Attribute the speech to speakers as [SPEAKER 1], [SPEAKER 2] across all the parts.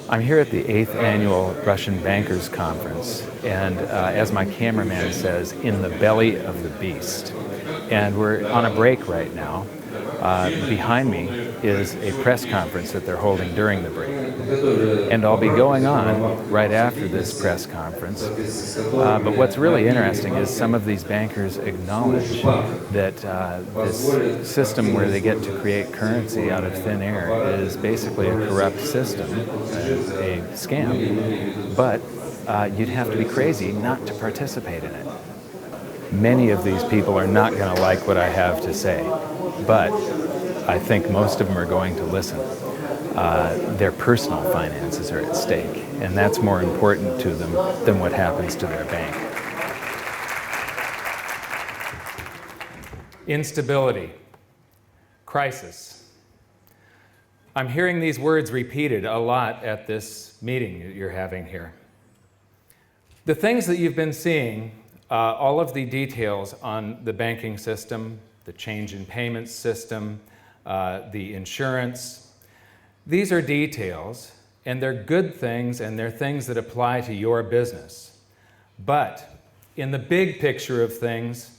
[SPEAKER 1] I'm here at the 8th Annual Russian Bankers Conference, and as my cameraman says, in the belly of the beast. And we're on a break right now. Behind me is a press conference that they're holding during the break. And I'll be going on right after this press conference. But what's really interesting is some of these bankers acknowledge that this system where they get to create currency out of thin air is basically a corrupt system, a scam. But you'd have to be crazy not to participate in it. Many of these people are not going to like what I have to say, but I think most of them are going to listen. Their personal finances are at stake, and that's more important to them than what happens to their bank. Instability, crisis. I'm hearing these words repeated a lot at this meeting that you're having here. The things that you've been seeing, all of the details on the banking system, the change in payments system, the insurance, these are details, and they're good things, and they're things that apply to your business. But in the big picture of things,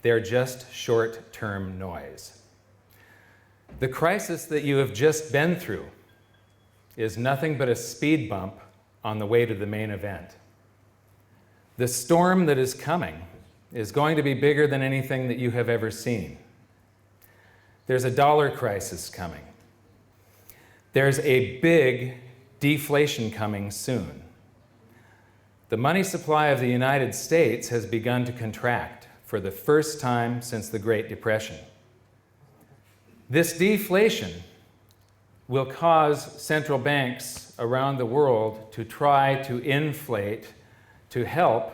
[SPEAKER 1] they're just short-term noise. The crisis that you have just been through is nothing but a speed bump on the way to the main event. The storm that is coming is going to be bigger than anything that you have ever seen. There's a dollar crisis coming. There's a big deflation coming soon. The money supply of the United States has begun to contract for the first time since the Great Depression. This deflation will cause central banks around the world to try to inflate to help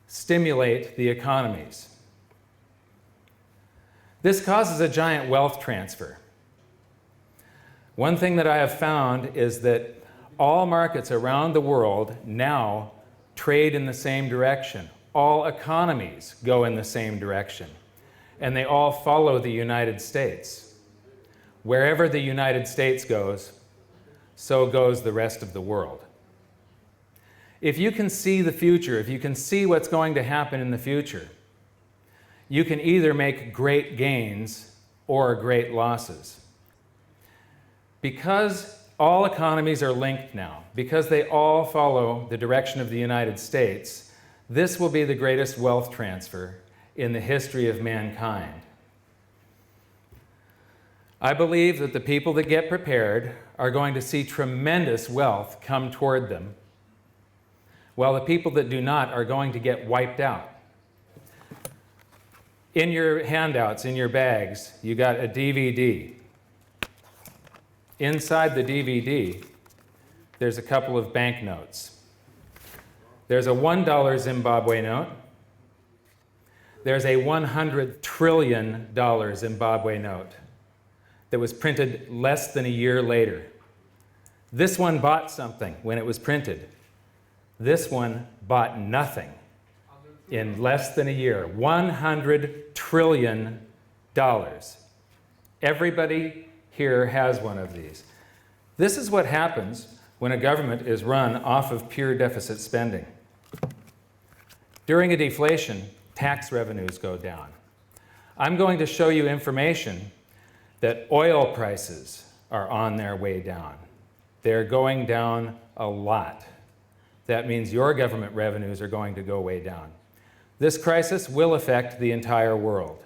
[SPEAKER 1] stimulate the economies. This causes a giant wealth transfer. One thing that I have found is that all markets around the world now trade in the same direction. All economies go in the same direction, and they all follow the United States. Wherever the United States goes, so goes the rest of the world. If you can see the future, if you can see what's going to happen in the future, you can either make great gains or great losses. Because all economies are linked now, because they all follow the direction of the United States, this will be the greatest wealth transfer in the history of mankind. I believe that the people that get prepared are going to see tremendous wealth come toward them, while the people that do not are going to get wiped out. In your handouts, in your bags, you got a DVD. Inside the DVD, there's a couple of banknotes. There's a $1 Zimbabwe note. There's a $100 trillion Zimbabwe note that was printed less than a year later. This one bought something when it was printed. This one bought nothing in less than a year. $100 trillion. Everybody here has one of these. This is what happens when a government is run off of pure deficit spending. During a deflation, tax revenues go down. I'm going to show you information that oil prices are on their way down. They're going down a lot. That means your government revenues are going to go way down. This crisis will affect the entire world.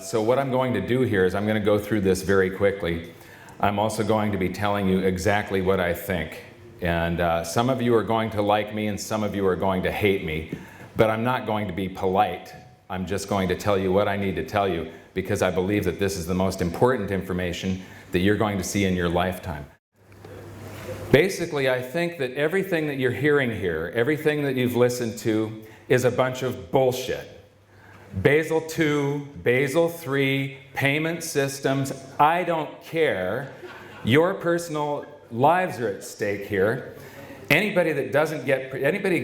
[SPEAKER 1] So what I'm going to do here is I'm going to go through this very quickly. I'm also going to be telling you exactly what I think. And some of you are going to like me and some of you are going to hate me, but I'm not going to be polite. I'm just going to tell you what I need to tell you because I believe that this is the most important information that you're going to see in your lifetime. Basically, I think that everything that you're hearing here, everything that you've listened to, is a bunch of bullshit. Basel II, Basel III, payment systems, I don't care. Your personal lives are at stake here. Anybody that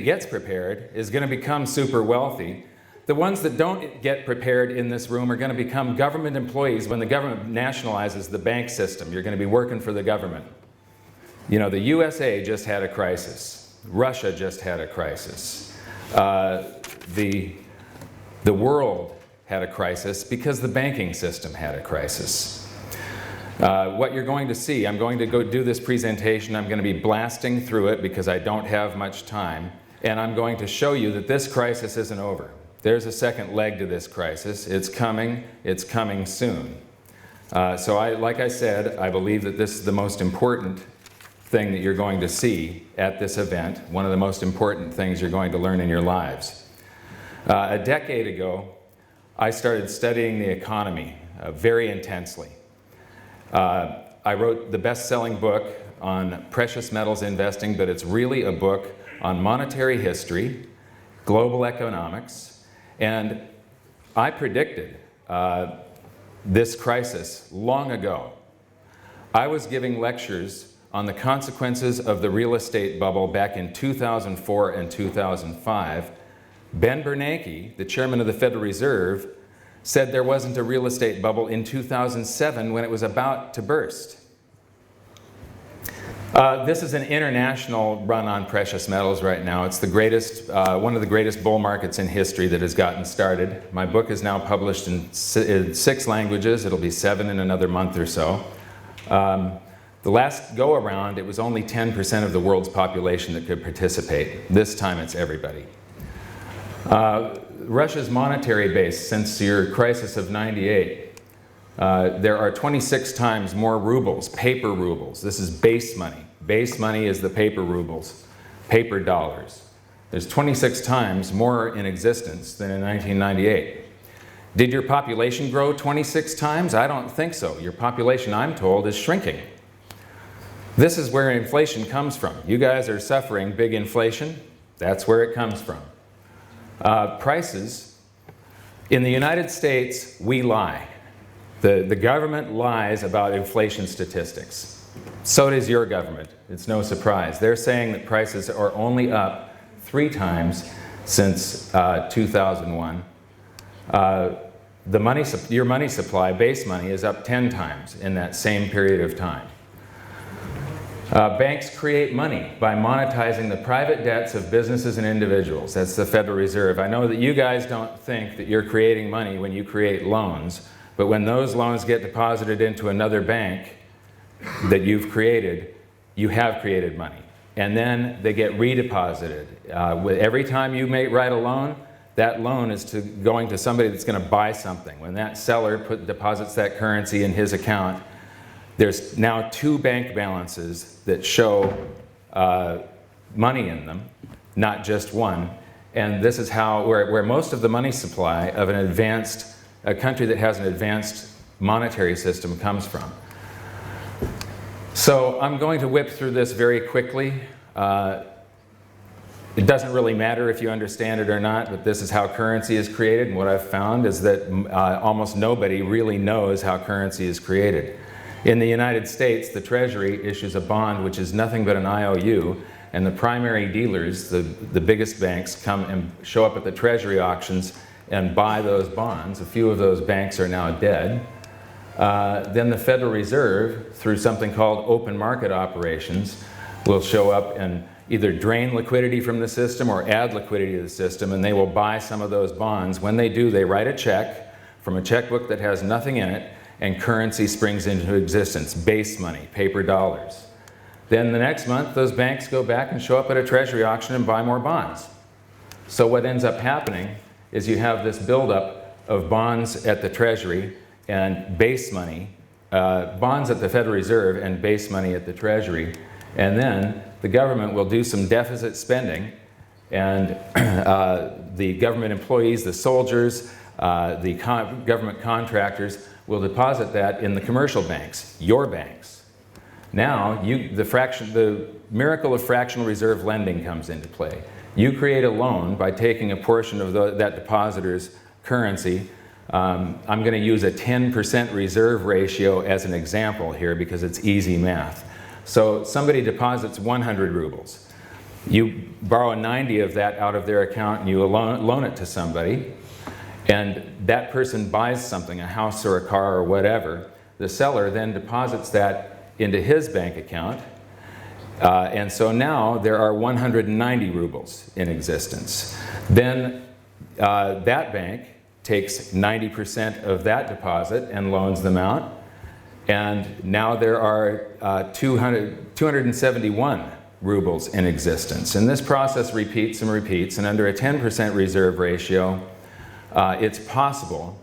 [SPEAKER 1] gets prepared is going to become super wealthy. The ones that don't get prepared in this room are going to become government employees when the government nationalizes the bank system. You're going to be working for the government. You know, the USA just had a crisis. Russia just had a crisis. The world had a crisis because the banking system had a crisis. What you're going to see, I'm going to go do this presentation. I'm going to be blasting through it because I don't have much time. And I'm going to show you that this crisis isn't over. There's a second leg to this crisis. It's coming soon. Like I said, I believe that this is the most important thing that you're going to see at this event, one of the most important things you're going to learn in your lives. A decade ago, I started studying the economy very intensely. I wrote the best-selling book on precious metals investing, but it's really a book on monetary history, global economics, and I predicted this crisis long ago. I was giving lectures on the consequences of the real estate bubble back in 2004 and 2005. Ben Bernanke, the chairman of the Federal Reserve, said there wasn't a real estate bubble in 2007 when it was about to burst. This is an international run on precious metals right now. It's the greatest, one of the greatest bull markets in history that has gotten started. My book is now published in 6 languages. It'll be 7 in another month or so. The last go around, it was only 10% of the world's population that could participate. This time it's everybody. Russia's monetary base, since your crisis of '98, there are 26 times more rubles, paper rubles. This is base money. Base money is the paper rubles, paper dollars. There's 26 times more in existence than in 1998. Did your population grow 26 times? I don't think so. Your population, I'm told, is shrinking. This is where inflation comes from. You guys are suffering big inflation. That's where it comes from. Prices. In the United States, we lie. The government lies about inflation statistics. So does your government. It's no surprise. They're saying that prices are only up 3 times since 2001. Your money supply, base money, is up 10 times in that same period of time. Banks create money by monetizing the private debts of businesses and individuals. That's the Federal Reserve. I know that you guys don't think that you're creating money when you create loans, but when those loans get deposited into another bank that you've created, you have created money. And then they get redeposited. Every time you write a loan, that loan is going to somebody that's going to buy something. When that seller deposits that currency in his account, there's now 2 bank balances that show money in them, not just one. And this is where most of the money supply of a country that has an advanced monetary system comes from. So I'm going to whip through this very quickly. It doesn't really matter if you understand it or not, but this is how currency is created. And what I've found is that almost nobody really knows how currency is created. In the United States, the Treasury issues a bond which is nothing but an IOU, and the primary dealers, the biggest banks, come and show up at the Treasury auctions and buy those bonds. A few of those banks are now dead. Then the Federal Reserve, through something called open market operations, will show up and either drain liquidity from the system or add liquidity to the system, and they will buy some of those bonds. When they do, they write a check from a checkbook that has nothing in it, and currency springs into existence, base money, paper dollars. Then the next month, those banks go back and show up at a Treasury auction and buy more bonds. So what ends up happening is you have this buildup of bonds at the Treasury and base money, bonds at the Federal Reserve and base money at the Treasury, and then the government will do some deficit spending, and the government employees, the soldiers, the government contractors will deposit that in the commercial banks, your banks. Now, the miracle of fractional reserve lending comes into play. You create a loan by taking a portion of that depositor's currency. I'm going to use a 10% reserve ratio as an example here because it's easy math. So somebody deposits 100 rubles. You borrow 90 of that out of their account and you loan it to somebody. And that person buys something, a house or a car or whatever. The seller then deposits that into his bank account. And so now there are 190 rubles in existence. Then that bank takes 90% of that deposit and loans them out. And now there are 271 rubles in existence. And this process repeats and repeats, and under a 10% reserve ratio, it's possible.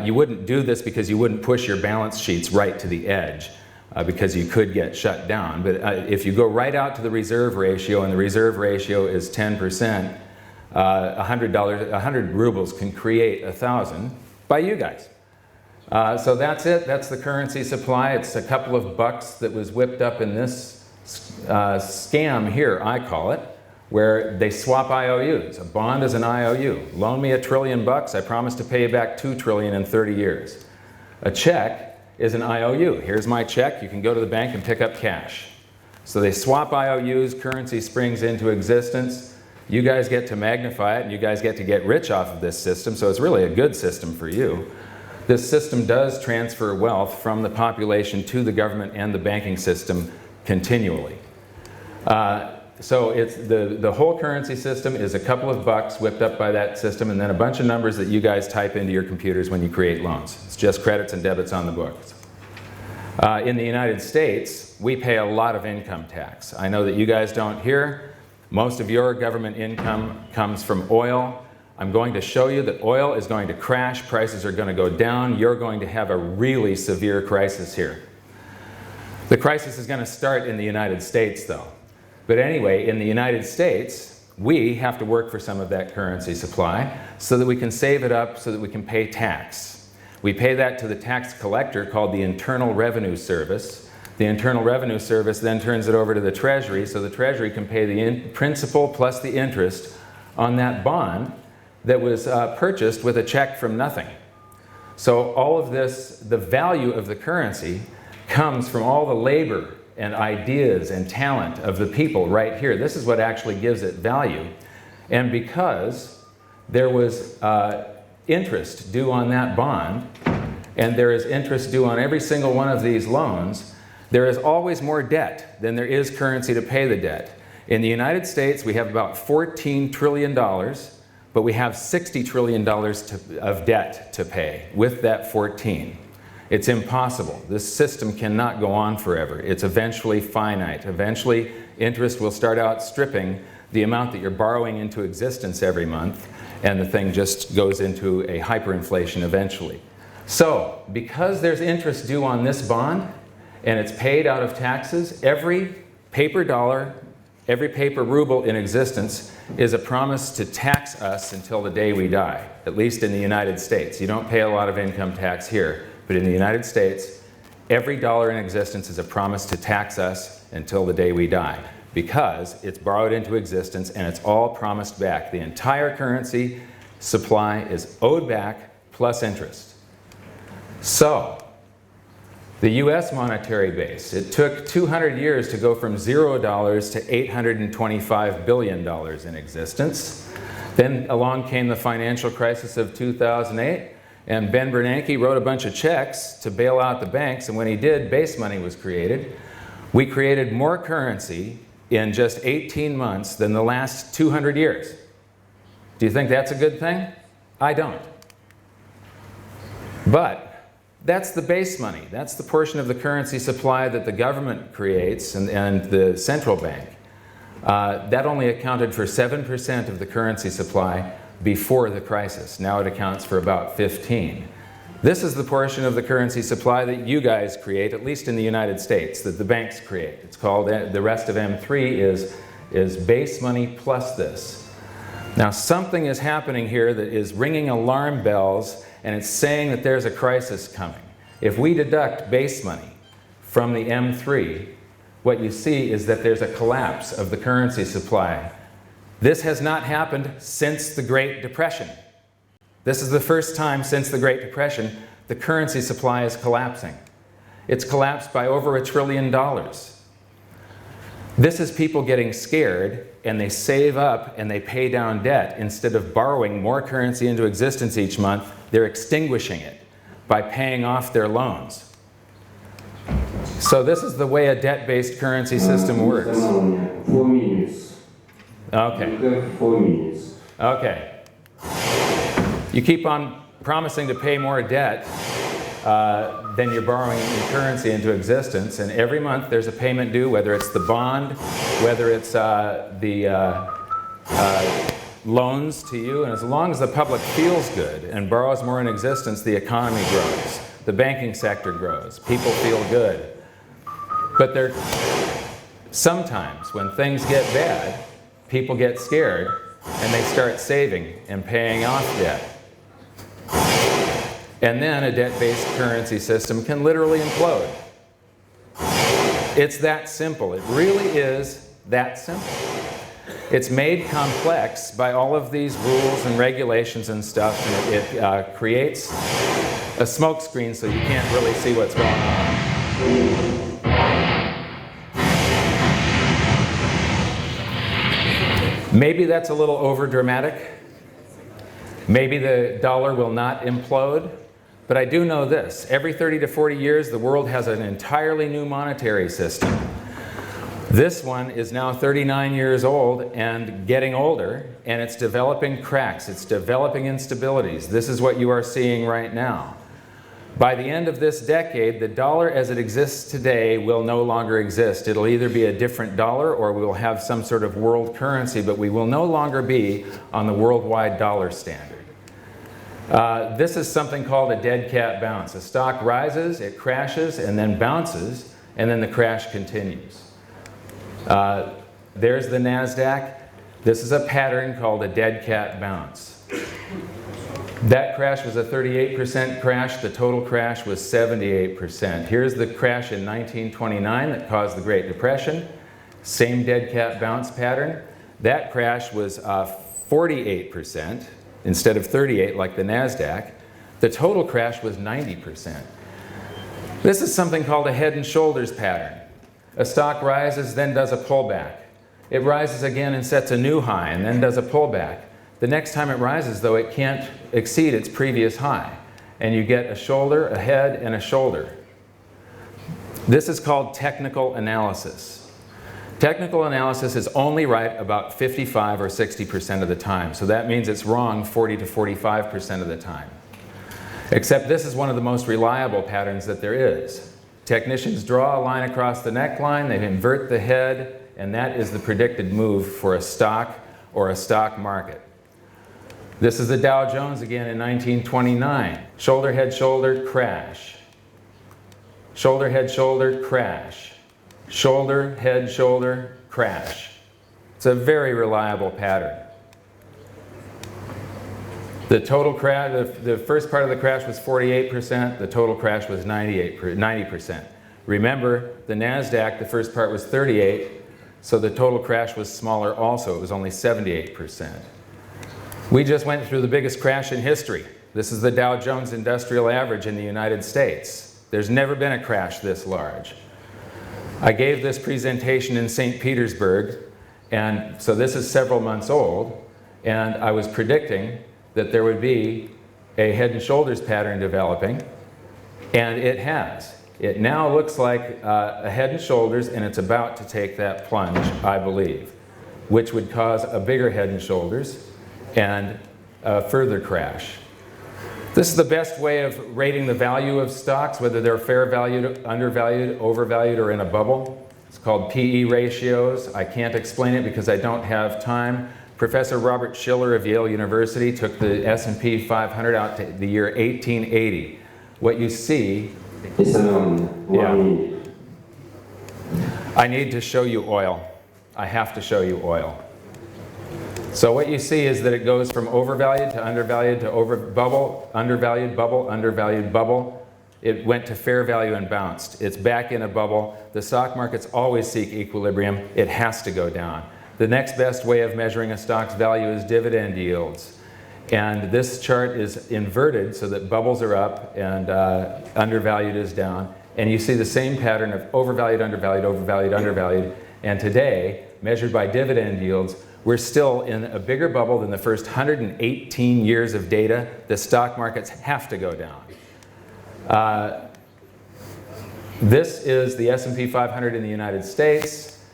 [SPEAKER 1] You wouldn't do this because you wouldn't push your balance sheets right to the edge, because you could get shut down. But if you go right out to the reserve ratio, and the reserve ratio is 10%, $100 rubles can create 1,000 by you guys. So that's it. That's the currency supply. It's a couple of bucks that was whipped up in this scam here, I call it, where they swap IOUs. A bond is an IOU. Loan me $1 trillion, I promise to pay you back $2 trillion in 30 years. A check is an IOU. Here's my check. You can go to the bank and pick up cash. So they swap IOUs, currency springs into existence. You guys get to magnify it, and you guys get to get rich off of this system, so it's really a good system for you. This system does transfer wealth from the population to the government and the banking system continually. So it's the whole currency system is a couple of bucks whipped up by that system, and then a bunch of numbers that you guys type into your computers when you create loans. It's just credits and debits on the books. In the United States, we pay a lot of income tax. I know that you guys don't here. Most of your government income comes from oil. I'm going to show you that oil is going to crash, prices are going to go down. You're going to have a really severe crisis here. The crisis is going to start in the United States, though. But anyway, in the United States, we have to work for some of that currency supply so that we can save it up so that we can pay tax. We pay that to the tax collector called the Internal Revenue Service. The Internal Revenue Service then turns it over to the Treasury, so the Treasury can pay the principal plus the interest on that bond that was purchased with a check from nothing. So all of this, the value of the currency, comes from all the labor and ideas and talent of the people right here. This is what actually gives it value. And because there was interest due on that bond, and there is interest due on every single one of these loans, there is always more debt than there is currency to pay the debt. In the United States, we have about $14 trillion, but we have $60 trillion of debt to pay with that 14. It's impossible. This system cannot go on forever. It's eventually finite. Eventually, interest will start outstripping the amount that you're borrowing into existence every month, and the thing just goes into a hyperinflation eventually. So, because there's interest due on this bond, and it's paid out of taxes, every paper dollar, every paper ruble in existence is a promise to tax us until the day we die, at least in the United States. You don't pay a lot of income tax here, but in the United States, every dollar in existence is a promise to tax us until the day we die, because it's borrowed into existence and it's all promised back. The entire currency supply is owed back plus interest. So, the US monetary base, it took 200 years to go from $0 to $825 billion in existence. Then along came the financial crisis of 2008, and Ben Bernanke wrote a bunch of checks to bail out the banks, and when he did, base money was created. We created more currency in just 18 months than the last 200 years. Do you think that's a good thing? I don't. But that's the base money. That's the portion of the currency supply that the government creates and the central bank. That only accounted for 7% of the currency supply before the crisis. Now it accounts for about 15%. This is the portion of the currency supply that you guys create, at least in the United States, that the banks create. It's called, the rest of M3 is base money plus this. Now something is happening here that is ringing alarm bells, and it's saying that there's a crisis coming. If we deduct base money from the M3, what you see is that there's a collapse of the currency supply. This has not happened since the Great Depression. This is the first time since the Great Depression the currency supply is collapsing. It's collapsed by over $1 trillion. This is people getting scared, and they save up and they pay down debt. Instead of borrowing more currency into existence each month, they're extinguishing it by paying off their loans. So this is the way a debt-based currency system works.
[SPEAKER 2] 4 minutes.
[SPEAKER 1] Okay.
[SPEAKER 2] You have 4 minutes.
[SPEAKER 1] Okay. You keep on promising to pay more debt than you're borrowing in currency into existence, and every month there's a payment due, whether it's the bond, whether it's the loans to you, and as long as the public feels good and borrows more in existence, the economy grows, the banking sector grows, people feel good. But sometimes when things get bad, people get scared and they start saving and paying off debt. And then a debt-based currency system can literally implode. It's that simple. It really is that simple. It's made complex by all of these rules and regulations and stuff, and it creates a smoke screen so you can't really see what's going on. Maybe that's a little over dramatic. Maybe the dollar will not implode. But I do know this. Every 30 to 40 years, the world has an entirely new monetary system. This one is now 39 years old and getting older, and it's developing cracks. It's developing instabilities. This is what you are seeing right now. By the end of this decade, the dollar as it exists today will no longer exist. It'll either be a different dollar or we will have some sort of world currency, but we will no longer be on the worldwide dollar standard. This is something called a dead cat bounce. A stock rises, it crashes, and then bounces, and then the crash continues. There's the NASDAQ. This is a pattern called a dead cat bounce. That crash was a 38% crash. The total crash was 78%. Here's the crash in 1929 that caused the Great Depression. Same dead cat bounce pattern. That crash was 48% instead of 38 like the NASDAQ. The total crash was 90%. This is something called a head and shoulders pattern. A stock rises, then does a pullback. It rises again and sets a new high and then does a pullback. The next time it rises, though, it can't exceed its previous high. And you get a shoulder, a head, and a shoulder. This is called technical analysis. Technical analysis is only right about 55 or 60% of the time. So that means it's wrong 40 to 45% of the time. Except this is one of the most reliable patterns that there is. Technicians draw a line across the neckline, they invert the head, and that is the predicted move for a stock or a stock market. This is the Dow Jones again in 1929. Shoulder, head, shoulder, crash. Shoulder, head, shoulder, crash. Shoulder, head, shoulder, crash. It's a very reliable pattern. The total crash, the first part of the crash was 48%. The total crash was 90%. Remember, the NASDAQ, the first part was 38%, so the total crash was smaller also. It was only 78%. We just went through the biggest crash in history. This is the Dow Jones Industrial Average in the United States. There's never been a crash this large. I gave this presentation in St. Petersburg, and so this is several months old, and I was predicting that there would be a head and shoulders pattern developing, and it has. It now looks like a head and shoulders, and it's about to take that plunge, I believe, which would cause a bigger head and shoulders and a further crash. This is the best way of rating the value of stocks, whether they're fair valued, undervalued, overvalued, or in a bubble. It's called PE ratios. I can't explain it because I don't have time. Professor Robert Shiller of Yale University took the S&P 500 out to the year 1880. What you see...
[SPEAKER 2] It's around 1 minute.
[SPEAKER 1] I need to show you oil. I have to show you oil. So what you see is that it goes from overvalued to undervalued to over bubble, undervalued, bubble, undervalued, bubble. It went to fair value and bounced. It's back in a bubble. The stock markets always seek equilibrium. It has to go down. The next best way of measuring a stock's value is dividend yields. And this chart is inverted so that bubbles are up and undervalued is down. And you see the same pattern of overvalued, undervalued, overvalued, undervalued. And today, measured by dividend yields, we're still in a bigger bubble than the first 118 years of data. The stock markets have to go down. This is the S&P 500 in the United States,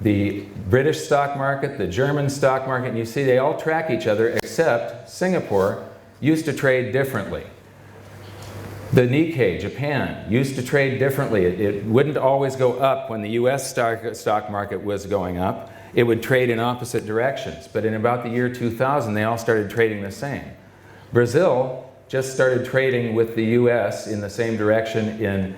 [SPEAKER 1] the British stock market, the German stock market, and you see they all track each other except Singapore used to trade differently. The Nikkei, Japan, used to trade differently. It wouldn't always go up when the US stock market was going up. It would trade in opposite directions. But in about the year 2000, they all started trading the same. Brazil just started trading with the US in the same direction in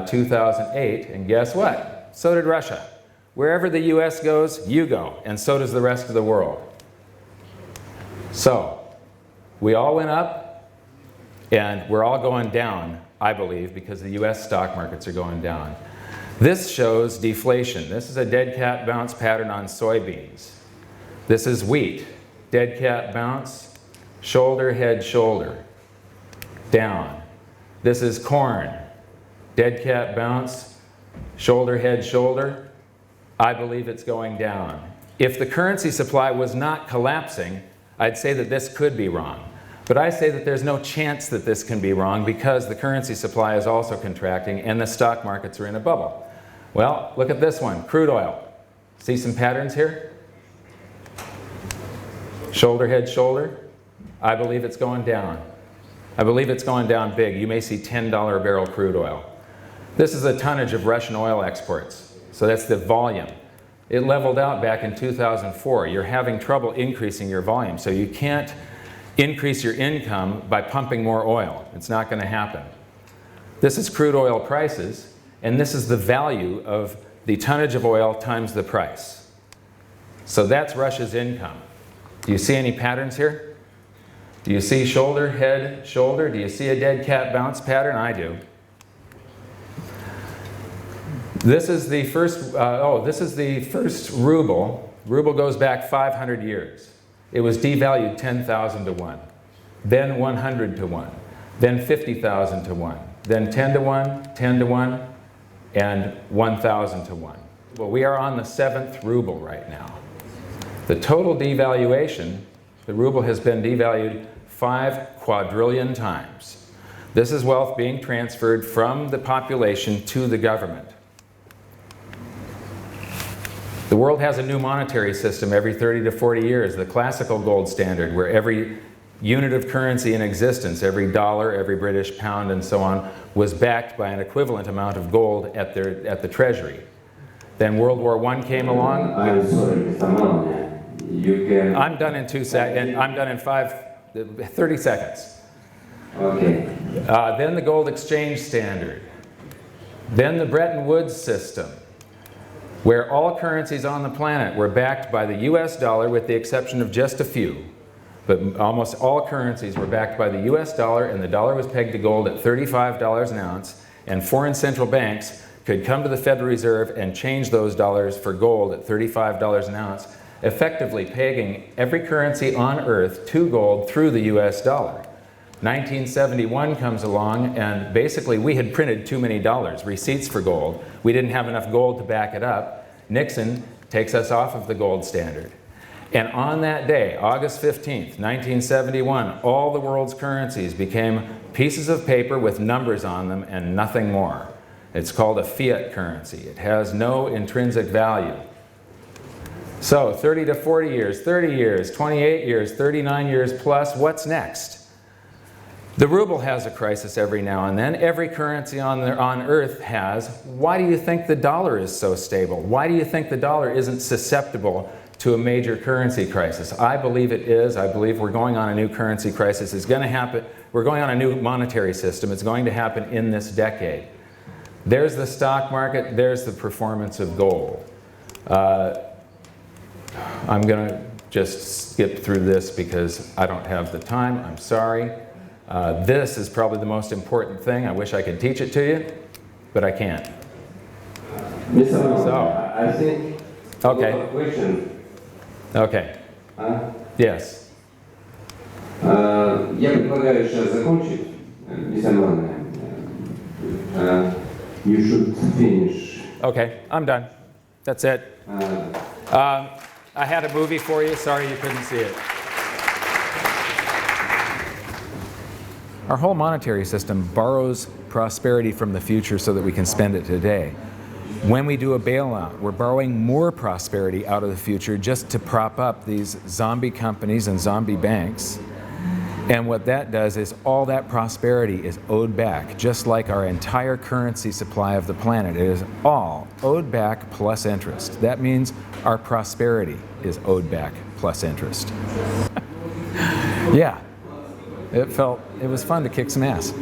[SPEAKER 1] 2008, and guess what? So did Russia. Wherever the US goes, you go, and so does the rest of the world. So, we all went up, and we're all going down, I believe, because the US stock markets are going down. This shows deflation. This is a dead cat bounce pattern on soybeans. This is wheat. Dead cat bounce, shoulder, head, shoulder, down. This is corn. Dead cat bounce, shoulder, head, shoulder. I believe it's going down. If the currency supply was not collapsing, I'd say that this could be wrong. But I say that there's no chance that this can be wrong because the currency supply is also contracting and the stock markets are in a bubble. Well, look at this one, crude oil. See some patterns here? Shoulder, head, shoulder. I believe it's going down. I believe it's going down big. You may see $10 a barrel crude oil. This is the tonnage of Russian oil exports. So that's the volume. It leveled out back in 2004. You're having trouble increasing your volume, so you can't increase your income by pumping more oil. It's not going to happen. This is crude oil prices, and this is the value of the tonnage of oil times the price. So that's Russia's income. Do you see any patterns here? Do you see shoulder, head, shoulder? Do you see a dead cat bounce pattern? I do. This is the first, this is the first ruble. Ruble goes back 500 years. It was devalued 10,000 to 1, then 100 to 1, then 50,000 to 1, then 10 to 1, 10 to 1, and 1,000 to 1. Well, we are on the 7th ruble right now. The total devaluation, the ruble has been devalued 5 quadrillion times. This is wealth being transferred from the population to the government. The world has a new monetary system every 30 to 40 years, the classical gold standard, where every unit of currency in existence, every dollar, every British pound, and so on, was backed by an equivalent amount of gold at the treasury. Then World War I came along.
[SPEAKER 2] I'm sorry, Mr. Maloney. You can...
[SPEAKER 1] I'm done in 2 seconds. I'm done in 30 seconds.
[SPEAKER 2] Okay.
[SPEAKER 1] Then the gold exchange standard. Then the Bretton Woods system, where all currencies on the planet were backed by the US dollar with the exception of just a few. But almost all currencies were backed by the US dollar, and the dollar was pegged to gold at $35 an ounce, and foreign central banks could come to the Federal Reserve and change those dollars for gold at $35 an ounce, effectively pegging every currency on earth to gold through the US dollar. 1971 comes along, and basically we had printed too many dollars, receipts for gold. We didn't have enough gold to back it up. Nixon takes us off of the gold standard. And on that day, August 15th, 1971, all the world's currencies became pieces of paper with numbers on them and nothing more. It's called a fiat currency. It has no intrinsic value. So 30 to 40 years, 30 years, 28 years, 39 years plus, what's next? The ruble has a crisis every now and then. Every currency on earth has. Why do you think the dollar is so stable? Why do you think the dollar isn't susceptible to a major currency crisis? I believe it is. I believe we're going on a new currency crisis. It's going to happen. We're going on a new monetary system. It's going to happen in this decade. There's the stock market. There's the performance of gold. I'm going to just skip through this because I don't have the time. I'm sorry. This is probably the most important thing. I wish I could teach it to you, but I can't.
[SPEAKER 2] Mr. Maloney,
[SPEAKER 1] So,
[SPEAKER 2] I think...
[SPEAKER 1] Okay.
[SPEAKER 2] Question.
[SPEAKER 1] Okay. Yes.
[SPEAKER 2] Я предлагаю сейчас закончить. Mr. Maloney, you should finish.
[SPEAKER 1] Okay, I'm done. That's it. I had a movie for you. Sorry you couldn't see it. Our whole monetary system borrows prosperity from the future so that we can spend it today. When we do a bailout, we're borrowing more prosperity out of the future just to prop up these zombie companies and zombie banks. And what that does is all that prosperity is owed back, just like our entire currency supply of the planet. It is all owed back plus interest. That means our prosperity is owed back plus interest. Yeah, it was fun to kick some ass.